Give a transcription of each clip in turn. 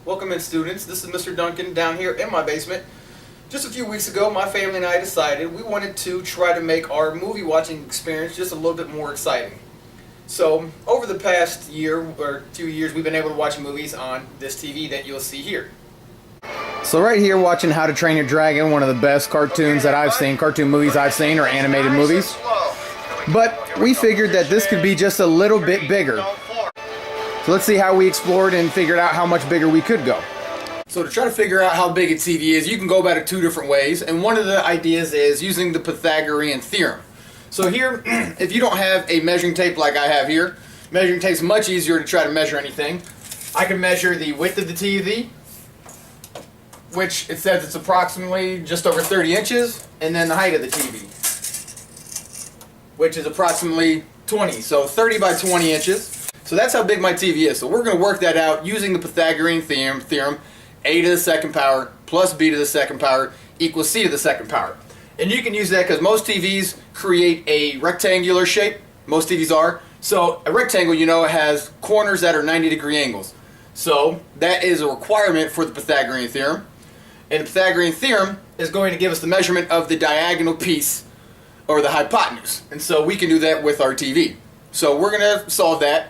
Welcome in, students. This is Mr. Duncan down here in my basement. Just a few weeks ago, my family and I decided we wanted to try to make our movie watching experience just a little bit more exciting. So, over the past year or 2 years, we've been able to watch movies on this TV that you'll see here. So right here, watching How to Train Your Dragon, one of the best cartoons that I've seen, cartoon movies I've seen, or animated movies. But we figured that this could be just a little bit bigger. So let's see how we explored and figured out how much bigger we could go. So to try to figure out how big a TV is, you can go about it two different ways. And one of the ideas is using the Pythagorean theorem. So here, if you don't have a measuring tape like I have here, measuring tape is much easier to try to measure anything. I can measure the width of the TV, which it says it's approximately just over 30 inches, and then the height of the TV, which is approximately 20, so 30 by 20 inches. So that's how big my TV is. So we're going to work that out using the Pythagorean theorem, a to the second power plus b to the second power equals c to the second power. And you can use that because most TVs create a rectangular shape. Most TVs are. So a rectangle, you know, it has corners that are 90-degree angles. So that is a requirement for the Pythagorean theorem. And the Pythagorean theorem is going to give us the measurement of the diagonal piece, or the hypotenuse. And so we can do that with our TV. So we're going to solve that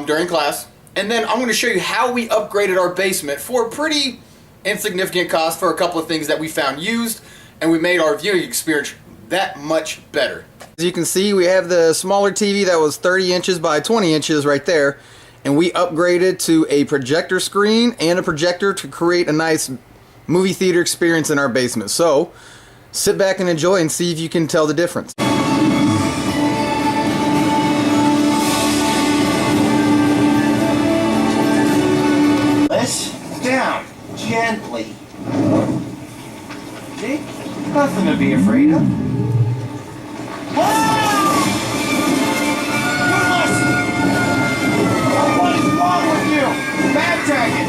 during class. And then I'm going to show you how we upgraded our basement for a pretty insignificant cost for a couple of things that we found used, and we made our viewing experience that much better. As you can see, we have the smaller TV that was 30 inches by 20 inches right there, and we upgraded to a projector screen and a projector to create a nice movie theater experience in our basement. So sit back and enjoy and see if you can tell the difference. Let's down gently. See? Nothing to be afraid of. What is wrong with you? Backtracking.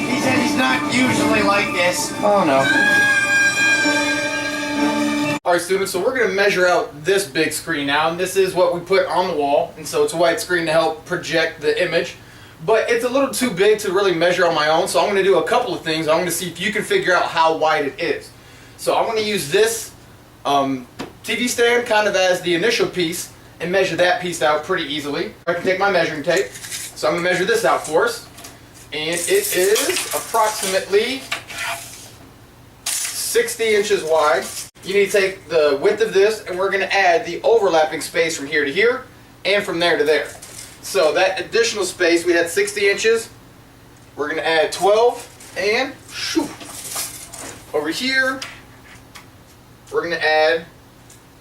He said he's not usually like this. Oh no. Alright, students, so we're going to measure out this big screen now, and this is what we put on the wall, and so it's a widescreen to help project the image. But it's a little too big to really measure on my own, so I'm going to do a couple of things. I'm going to see if you can figure out how wide it is. So I'm going to use this TV stand kind of as the initial piece and measure that piece out pretty easily. I can take my measuring tape, so I'm going to measure this out for us. And it is approximately 60 inches wide. You need to take the width of this, and we're going to add the overlapping space from here to here and from there to there. So that additional space, we had 60 inches. We're going to add 12, and shoo, over here, we're going to add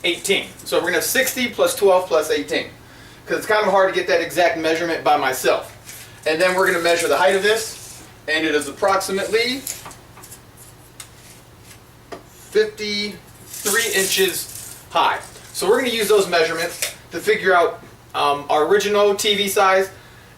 18. So we're going to have 60 plus 12 plus 18, because it's kind of hard to get that exact measurement by myself. And then we're going to measure the height of this, and it is approximately 53 inches high. So we're going to use those measurements to figure out our original TV size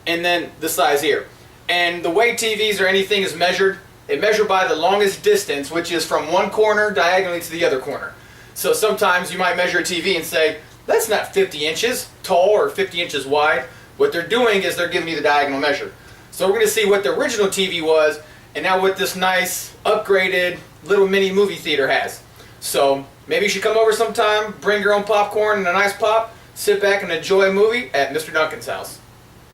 and then the size here. And the way TVs or anything is measured, they measure by the longest distance, which is from one corner diagonally to the other corner. So sometimes you might measure a TV and say, that's not 50 inches tall or 50 inches wide. What they're doing is they're giving me the diagonal measure. So we're going to see what the original TV was and now what this nice upgraded little mini movie theater has. So maybe you should come over sometime, bring your own popcorn and a nice pop, sit back and enjoy a movie at Mr. Duncan's house.